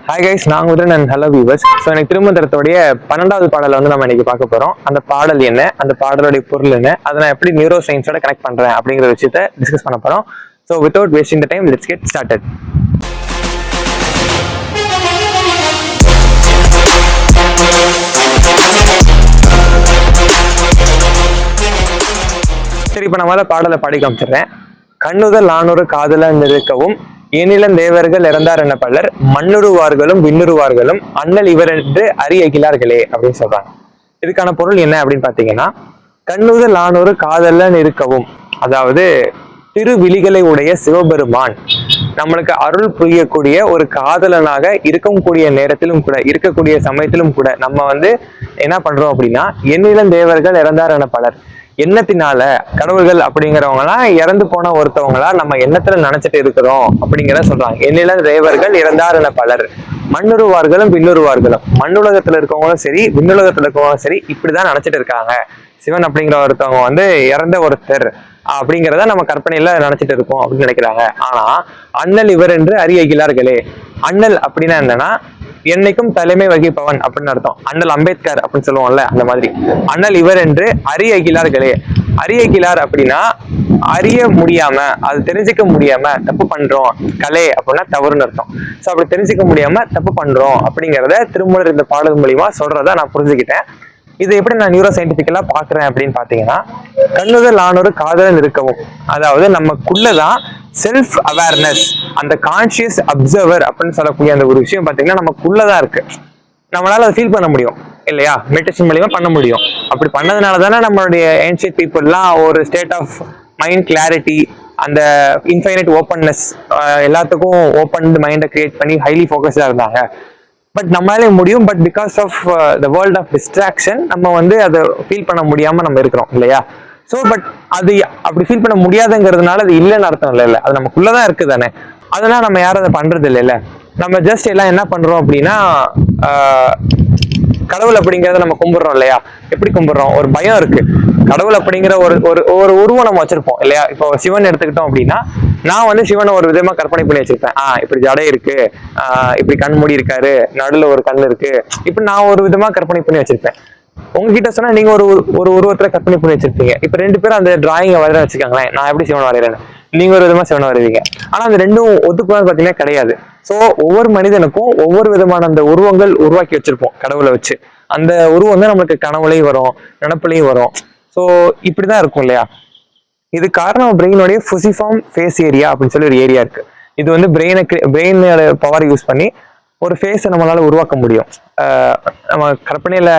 Hi guys, நான் உதரன் and hello viewers. So எனக்கு திருமந்திரத்தோடைய 12வது பாடலை வந்து நம்ம இன்னைக்கு பார்க்க போறோம். அந்த பாடல் என்ன, அந்த பாடலுடைய பொருள் என்ன, அதை நான் எப்படி நியூரோ சயின்ஸோட கனெக்ட் பண்றேன் அப்படிங்கிற விஷயத்த டிஸ்கஸ் பண்ண போறோம். So without wasting the time, let's get started. சரி, இப்போ நம்ம பாடலை பாடி காமிச்சிடுறேன். கண்ணுதல் ஆணொரு காதலன் இருக்கவும் ஏனிலம் தேவர்கள் இறந்தார் என பலர் மண்ணுருவார்களும் விண்ணுருவார்களும் அண்ணல் இவர் என்று அறியகிலார்களே அப்படின்னு சொல்றாங்க. இதுக்கான பொருள் என்ன அப்படின்னு பாத்தீங்கன்னா, கண்ணுதல் ஆணொரு காதலன் இருக்கவும், அதாவது திருவிழிகளை உடைய சிவபெருமான் நம்மளுக்கு அருள் புரியக்கூடிய ஒரு காதலனாக இருக்கக்கூடிய நேரத்திலும் கூட, இருக்கக்கூடிய சமயத்திலும் கூட நம்ம வந்து என்ன பண்றோம் அப்படின்னா, எண்ணிலம் தேவர்கள் இறந்தார் என பலர், எண்ணத்தினால கடவுள்கள் அப்படிங்கிறவங்கலாம் இறந்து போன ஒருத்தவங்களா நம்ம எண்ணத்துல நினைச்சிட்டு இருக்கிறோம் அப்படிங்கிறத சொல்றாங்க. எண்ணில தேவர்கள் இறந்தார் என பலர் மண்ணுருவார்களும் விண்ணுருவார்களும், மண்ணுலகத்துல இருக்கவங்களும் சரி விண்ணுலகத்துல இருக்கவங்களும் சரி இப்படிதான் நினைச்சிட்டு இருக்காங்க. சிவன் அப்படிங்கிற ஒருத்தவங்க வந்து இறந்த ஒருத்தர் அப்படிங்கிறத நம்ம கற்பனையில நினைச்சிட்டு இருக்கோம் அப்படின்னு நினைக்கிறாங்க. ஆனா அண்ணல் இவர் என்று அறியகிலார்களே. அண்ணல் அப்படின்னா என்னன்னா, என்னைக்கும் தலைமை வகிப்பவன் அப்படின்னு அர்த்தம். அண்ணல் அம்பேத்கர் அப்படின்னு சொல்லுவோம்ல, அந்த மாதிரி அண்ணல் இவர் என்று அறியகிலார்களே. அறியகிலார் அப்படின்னா அறிய முடியாம, அது தெரிஞ்சுக்க முடியாம தப்பு பண்றோம். கலை அப்படின்னா தவறுன்னு அர்த்தம். ஸோ அப்படி தெரிஞ்சுக்க முடியாம தப்பு பண்றோம் அப்படிங்கிறத திருமூலர் இந்த பாடல் மூலியமா சொல்றத நான் புரிஞ்சுக்கிட்டேன். இது எப்படி நான் நியூரோ சயின்டிபிக்கலா பாக்குறேன் அப்படின்னு பாத்தீங்கன்னா, கண்ணுதல் ஆணொரு காதலன் இருக்கவும், அதாவது நமக்குள்ளதான் செல்ஃப் அவேர்னஸ், அந்த கான்சியஸ் அப்சர்வர் அப்படின்னு சொல்லக்கூடிய அந்த ஒரு விஷயம் பாத்தீங்கன்னா நமக்குள்ளதான் இருக்கு. நம்மளால அதை ஃபீல் பண்ண முடியும் இல்லையா, மெடிடேஷன் மூலியமா பண்ண முடியும். அப்படி பண்ணதுனால தானே நம்மளுடைய ஏன்ஷியன்ட் பீப்புள்லாம் ஒரு ஸ்டேட் ஆஃப் மைண்ட் கிளாரிட்டி, அந்த இன்ஃபைனைட் ஓப்பன்னஸ், எல்லாத்துக்கும் ஓப்பன் மைண்டை கிரியேட் பண்ணி ஹைலி ஃபோக்கஸ்டா இருந்தாங்க. பட் நம்மளாலே முடியும். But because of the world of distraction நம்ம வந்து அதை ஃபீல் பண்ண முடியாம நம்ம இருக்கிறோம் இல்லையா. ஸோ பட் அது அப்படி ஃபீல் பண்ண முடியாதுங்கிறதுனால அது இல்லைன்னு அர்த்தம் இல்லை, அது நமக்குள்ளதான் இருக்கு தானே. அதெல்லாம் நம்ம யாரும் அதை பண்றது இல்லைல்ல. நம்ம ஜஸ்ட் எல்லாம் என்ன பண்றோம் அப்படின்னா, கடவுள் அப்படிங்கிறத நம்ம கும்பிடுறோம் இல்லையா. எப்படி கும்பிடுறோம், ஒரு பயம் இருக்கு. கடவுள் அப்படிங்கிற ஒரு ஒரு உருவம் நம்ம வச்சிருப்போம் இல்லையா. இப்போ சிவன் எடுத்துக்கிட்டோம் அப்படின்னா, நான் வந்து சிவனை ஒரு விதமா கற்பனை பண்ணி வச்சிருப்பேன். இப்படி ஜடை இருக்கு, இப்படி கண் மூடி இருக்காரு, நடுல ஒரு கண் இருக்கு, இப்படி நான் ஒரு விதமா கற்பனை பண்ணி வச்சிருப்பேன். உங்ககிட்ட சொன்னா நீங்க ஒரு உருவத்துல கற்பனை பண்ணி வச்சிருப்பீங்க. இப்ப ரெண்டு பேரும் அந்த டிராயிங்கை வரைய வச்சுக்காங்களேன், நான் எப்படி சிவன் வரைகிறேன், நீங்க ஒரு விதமா சிவனை வரைவீங்க. ஆனா அந்த ரெண்டும் ஒத்துக்குவான்னு பாத்தீங்கன்னா கிடையாது. சோ ஒவ்வொரு மனிதனுக்கும் ஒவ்வொரு விதமான அந்த உருவங்கள் உருவாக்கி வச்சிருப்போம் கடவுளை வச்சு. அந்த உருவம் தான் நம்மளுக்கு கனவுலையும் வரும், நினப்புலையும் வரும். ஸோ இப்படிதான் இருக்கும் இல்லையா. இது காரணம் பிரெயினோடைய ஃபுசிஃபார்ம் ஃபேஸ் ஏரியா அப்படின்னு சொல்லி ஒரு ஏரியா இருக்கு. இது வந்து பிரெயினோட பவர் யூஸ் பண்ணி ஒரு ஃபேஸை நம்மளால உருவாக்க முடியும். நம்ம கற்பனையில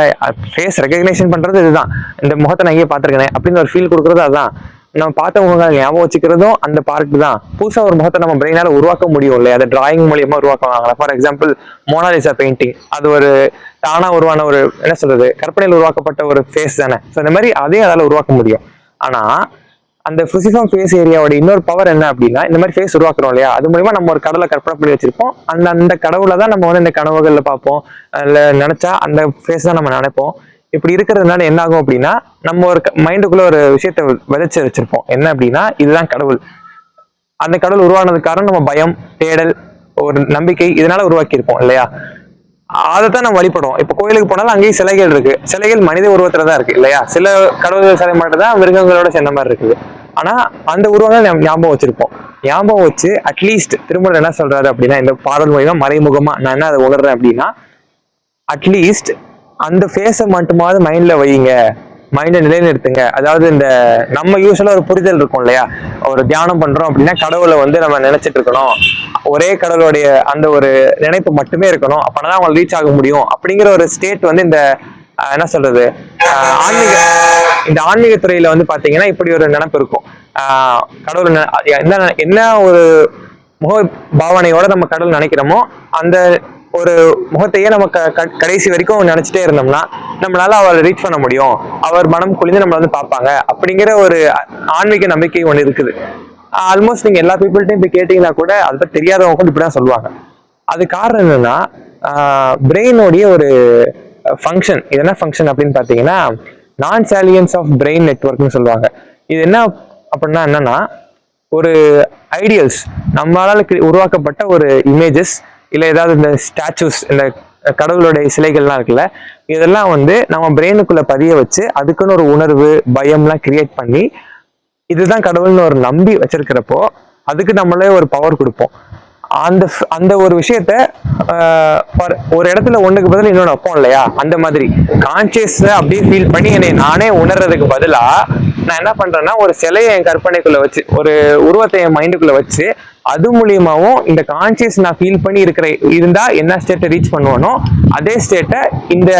ஃபேஸ் ரெகக்னைசேஷன் பண்றது இதுதான். இந்த முகத்தை நான் இங்கே பார்த்துருக்கேன் அப்படின்னு ஒரு ஃபீல் கொடுக்குறது அதுதான். நம்ம பார்த்த முகங்கள் ஞாபகம் வச்சுக்கிறதும் அந்த பார்ட் தான். புதுசாக ஒரு முகத்தை நம்ம பிரெயினால உருவாக்க முடியும் இல்லையா, அதை டிராயிங் மூலியமா உருவாக்குவாங்க. ஃபார் எக்ஸாம்பிள் மோனாலிசா பெயிண்டிங், அது ஒரு தானா உருவான ஒரு என்ன சொல்றது, கற்பனையில் உருவாக்கப்பட்ட ஒரு ஃபேஸ் தானே. ஸோ இந்த மாதிரி அதையும் அதால உருவாக்க முடியும். ஆனா அந்த ஃபிசிஃபார்ம் ஃபேஸ் ஏரியாவோட இன்னொரு பவர் என்ன அப்படின்னா, இந்த மாதிரி ஃபேஸ் உருவாக்குறோம் இல்லையா, அது மூலியமா நம்ம ஒரு கடவுளை கற்பனை பண்ணி வச்சிருப்போம். அந்த கடவுளை தான் நம்ம வந்து இந்த கனவுகள்ல பார்ப்போம், அதில் நினைச்சா அந்த ஃபேஸ் தான் நம்ம நினைப்போம். இப்படி இருக்கிறதுனால என்ன ஆகும் அப்படின்னா, நம்ம ஒரு மைண்டுக்குள்ள ஒரு விஷயத்த விதைச்சு வச்சிருப்போம். என்ன அப்படின்னா, இதுதான் கடவுள். அந்த கடவுள் உருவானதுக்கு காரணம் நம்ம பயம், தேடல், ஒரு நம்பிக்கை, இதனால உருவாக்கி இருப்போம் இல்லையா. அதைத்தான் நம்ம வழிபடுவோம். இப்ப கோயிலுக்கு போனாலும் அங்கேயும் சிலைகள் இருக்கு. சிலைகள் மனித உருவத்துலதான் இருக்கு இல்லையா. சில கடவுள் சிலை மட்டும் தான் மிருகங்களோட சேர்ந்த மாதிரி இருக்குது. ஆனா அந்த உருவங்கள் ஞாபகம் வச்சிருப்போம். ஞாபகம் வச்சு அட்லீஸ்ட் திருமூலர் என்ன சொல்றாரு அப்படின்னா, இந்த பாடல் மூலியமா மறைமுகமா நான் என்ன அதை உணர்றேன் அப்படின்னா, அட்லீஸ்ட் அந்த ஃபேஸை மட்டுமாவது மைண்ட்ல வையுங்க, மைண்டை நிலைநிறுத்துங்க. அதாவது இந்த நம்ம யூஸ்வலா ஒரு புரிதல் இருக்கும் இல்லையா, ஒரு தியானம் பண்றோம் அப்படின்னா கடவுளை வந்து நம்ம நினைச்சிட்டு இருக்கணும், ஒரே கடவுளுடைய அந்த ஒரு நினைப்பு மட்டுமே இருக்கணும், அப்பதான் அவங்களை ரீச் ஆக முடியும் அப்படிங்கிற ஒரு ஸ்டேட் வந்து இந்த என்ன சொல்றது, இந்த ஆன்மீக துறையில வந்து பாத்தீங்கன்னா இப்படி ஒரு நினைப்பு இருக்கும். கடவுள் என்ன ஒரு முக பாவனையோட நம்ம கடவுள் நினைக்கிறோமோ அந்த ஒரு முகத்தையே நம்ம கடைசி வரைக்கும் நினைச்சிட்டே இருந்தோம்னா நம்மளால அவரை ரீச் பண்ண முடியும், அவர் மனம் குளிந்து நம்மளை வந்து பார்ப்பாங்க அப்படிங்கிற ஒரு ஆன்மீக நம்பிக்கை ஒன்று இருக்குது. ஆல்மோஸ்ட் நீங்க எல்லா பீப்புள்கிட்டையும் போய் கேட்டீங்கன்னா கூட அதை பத்தி தெரியாதவங்க கூட இப்படிதான் சொல்லுவாங்க. அது காரணம் என்னன்னா, பிரெயினோடைய ஒரு ஃபங்க்ஷன். இது என்ன ஃபங்க்ஷன் அப்படின்னு பாத்தீங்கன்னா, நான் சாலியன்ஸ் ஆஃப் பிரெயின் நெட்வொர்க்னு சொல்லுவாங்க. இது என்ன அப்படின்னா என்னன்னா, ஒரு ஐடியல்ஸ் நம்மளால உருவாக்கப்பட்ட ஒரு இமேஜஸ், இல்லை ஏதாவது இந்த ஸ்டாச்சூஸ், இந்த கடவுளுடைய சிலைகள்லாம் இருக்குல்ல, இதெல்லாம் வந்து நம்ம பிரெயினுக்குள்ள பதிய வச்சு அதுக்குன்னு ஒரு உணர்வு, பயம்லாம் கிரியேட் பண்ணி இதுதான் கடவுள்னு ஒரு நம்பி வச்சிருக்கிறப்போ அதுக்கு நம்மளே ஒரு பவர் கொடுப்போம். அந்த அந்த ஒரு விஷயத்த ஒரு இடத்துல ஒண்ணுக்கு பதில் இன்னொன்று வைப்போம் இல்லையா, அந்த மாதிரி கான்சியஸ் அப்படியே ஃபீல் பண்ணி என்னை நானே உணர்றதுக்கு பதிலா நான் என்ன பண்றேன்னா ஒரு சிலையை என் கற்பனைக்குள்ள வச்சு, ஒரு உருவத்தை என் மைண்டுக்குள்ள வச்சு, அது மூலியமாவும் இந்த கான்சியஸ் நான் ஃபீல் பண்ணி இருந்தா என்ன ஸ்டேட்டை ரீச் பண்ணுவேனோ அதே ஸ்டேட்டை இந்த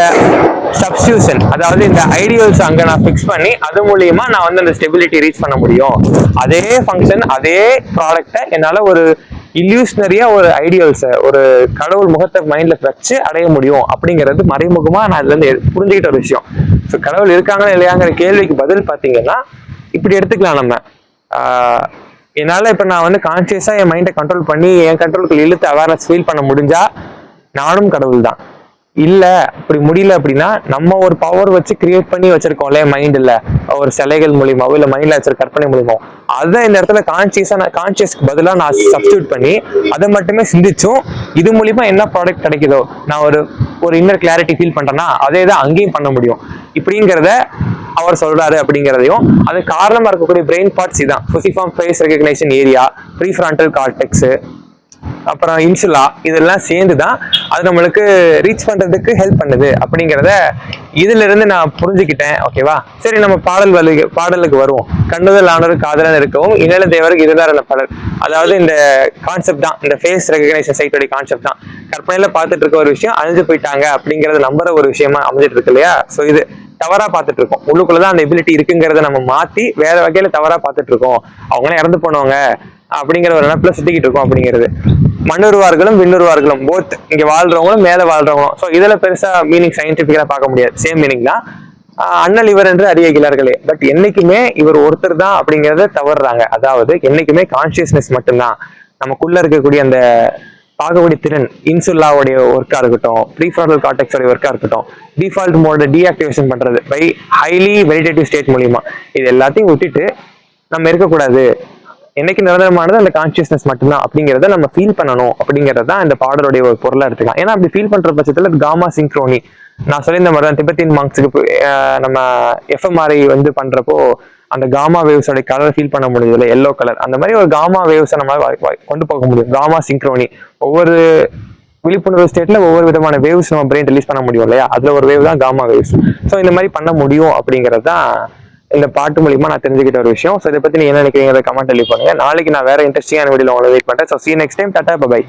சப்ஸ்டியூஷன், அதாவது இந்த ஐடியல்ஸ் அங்க நான் ஃபிக்ஸ் பண்ணி அது மூலியமா நான் வந்து அந்த ஸ்டெபிலிட்டி ரீச் பண்ண முடியும். அதே ஃபங்க்ஷன், அதே ப்ராடக்டை என்னால ஒரு இல்யூஷனரியா ஒரு ஐடியல்ஸை, ஒரு கடவுள் முகத்தை மைண்ட்ல வச்சு அடைய முடியும் அப்படிங்கிறது மறைமுகமா நான் அதுல இருந்து புரிஞ்சுக்கிட்ட ஒரு விஷயம். ஸோ கடவுள் இருக்காங்களா இல்லையாங்கிற கேள்விக்கு பதில் பார்த்தீங்கன்னா இப்படி எடுத்துக்கலாம் நம்ம. என்னால இப்ப நான் வந்து கான்சியஸா என் மைண்டை கண்ட்ரோல் பண்ணி என் கண்ட்ரோலுக்கு இழுத்து அவேர்னஸ் ஃபீல் பண்ண முடிஞ்சா நானும் கடவுள் தான். இல்ல அப்படி முடியல அப்படின்னா நம்ம ஒரு பவர் வச்சு கிரியேட் பண்ணி வச்சிருக்கோம்ல மைண்ட்ல, ஒரு சிலைகள் மூலியமாவோ இல்ல மைண்ட்ல வச்சிருக்க கற்பனை மூலியமாவோ, அதை இந்த இடத்துல கான்சியஸ்க்கு பதிலாக நான் சப்ஸ்டியூட் பண்ணி அதை மட்டுமே சிந்திச்சும் இது மூலியமா என்ன ப்ராடக்ட் கிடைக்குதோ, நான் ஒரு இன்னர் கிளாரிட்டி ஃபீல் பண்றேன்னா அதே தான் அங்கேயும் பண்ண முடியும் இப்படிங்கிறத அவர் சொல்றாரு. அப்படிங்கிறதையும் அது காரணமா இருக்கக்கூடிய பிரெயின் பார்ட்ஸ் இதான்: fusiform face recognition area, prefrontal cortex, அப்புறம் இன்சுலா, இதெல்லாம் சேர்ந்துதான் அது நம்மளுக்கு ரீச் பண்றதுக்கு ஹெல்ப் பண்ணுது அப்படிங்கிறத இதுல இருந்து நான் புரிஞ்சுக்கிட்டேன். ஓகேவா, சரி நம்ம பாடலுக்கு வருவோம். கண்ணுதல் ஆனவர் காதலன் இருக்கவும் இணைய தேவருக்கு இதுதான் பலர். அதாவது இந்த கான்செப்ட் தான், இந்த ஃபேஸ் ரெகக்னைசேஷன் சைட்டோட கான்செப்ட் தான் கற்பனையில பார்த்துட்டு இருக்க ஒரு விஷயம் அழிஞ்சு போயிட்டாங்க அப்படிங்கறத நம்புற ஒரு விஷயமா அமைஞ்சிட்டு இருக்கு இல்லையா. ஸோ இது தவறா பார்த்துட்டு இருக்கோம். உள்ளுக்குள்ளதான் அந்த எபிலிட்டி இருக்குங்கிறத நம்ம மாத்தி வேற வகையில தவறா பார்த்துட்டு இருக்கோம். அவங்களாம் இறந்து போனவங்க அப்படிங்கிற ஒரு நினைப்புல சுத்திக்கிட்டு இருக்கோம் அப்படிங்கிறது. மண்ணுருவார்களும் விண்ணுருவார்களும் போத், இங்க வாழ்றவங்களும் மேல வாழ்றவங்களும். ஸோ இதுல பெருசா மீனிங் சயின்டிபிக்கலா பார்க்க முடியாது, சேம் மீனிங் தான். அண்ணல் இவர் என்று அறியகிறார்களே, பட் என்னைக்குமே இவர் ஒருத்தர் தான் அப்படிங்கிறத தவறுறாங்க. அதாவது என்னைக்குமே கான்சியஸ்னஸ் மட்டும்தான் நமக்குள்ள இருக்கக்கூடிய அந்த பார்க்கக்கூடிய திறன், இன்சுல்லாவுடைய ஒர்க்கா இருக்கட்டும், ப்ரீஃப்ரான்டல் கார்டெக்ஸோட ஒர்க்கா இருக்கட்டும், டிஃபால்ட் மோட டீஆக்டிவேஷன் பண்றது பை ஹைலி மெடிடேட்டிவ் ஸ்டேட் மூலியமா, இது எல்லாத்தையும் விட்டுட்டு நம்ம இருக்கக்கூடாது. என்னைக்கு நிரந்தரமானது அந்த கான்சியஸ்னஸ் மட்டும்தான் அப்படிங்கிறத நம்ம ஃபீல் பண்ணணும் அப்படிங்கிறது தான் இந்த பாடலுடைய ஒரு பொருளா எடுத்துக்கலாம். ஏன்னா அப்படி ஃபீல் பண்ற பட்சத்துல காமா சிங்க்ரோனி, நான் சொல்லியிருந்த மாதிரி தான் திபெத்தின் மாங்க்ஸுக்கு நம்ம எஃப்எம்ஆர்ஐ வந்து பண்றப்போ அந்த காமா வேவ்ஸோட கலர் ஃபீல் பண்ண முடியுது, எல்லோ கலர். அந்த மாதிரி ஒரு காமா வேவ்ஸை நம்மளால கொண்டு போக முடியும். காமா சிங்க்ரோனி, ஒவ்வொரு விழிப்புணர்வு ஸ்டேட்ல ஒவ்வொரு விதமான வேவ்ஸ் நம்ம பிரெயின் ரிலீஸ் பண்ண முடியும் இல்லையா, அதுல ஒரு வேவ் தான் காமா வேவ்ஸ். ஸோ இந்த மாதிரி பண்ண முடியும் அப்படிங்கிறது தான் இந்த பாட்டு மூலியமா நான் தெரிஞ்சுக்கிட்ட ஒரு விஷயம். ஸோ இதை பத்தி நீங்க என்ன நினைக்கிறீங்க, கமெண்ட் எழுதி பண்ணுங்க. நாளைக்கு நான் வேற இன்ட்ரெஸ்டிங்கான வீடியோல உங்களை வெயிட் பண்றேன். So see you next time. Tata, by.